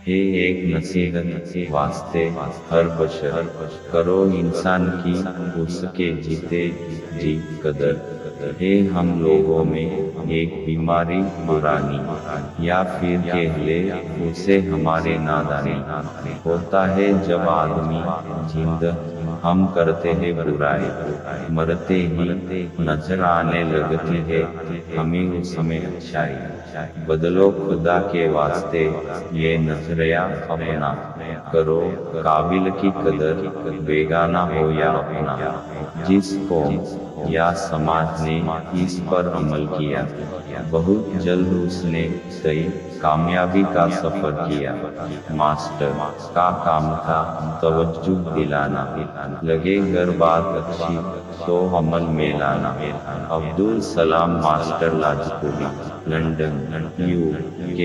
ہے ایک نصیحت واسطے ہر بشر کرو انسان کی اس کے جیتے جی قدر ہے ہم لوگوں میں ایک بیماری پرانی یا پھر کہہ لے اسے ہمارے نادانی ہوتا ہے جب آدمی جند ہم کرتے ہیں برائی مرتے ہی نظر آنے لگتی ہے ہمیں اس میں اچھائی بدلو خدا کے واسطے یہ نظریہ اپنا کرو قابل کی قدر بیگانہ ہو یا اپنا جس قوم یا سماج نے اس پر عمل کیا بہت جلد اس نے صحیح کامیابی کا سفر کیا ماسٹر کا کام تھا توجہ دلانا لگے گر بات اچھی تو عمل میں لانا Abdul Salam master Lajpuri London UK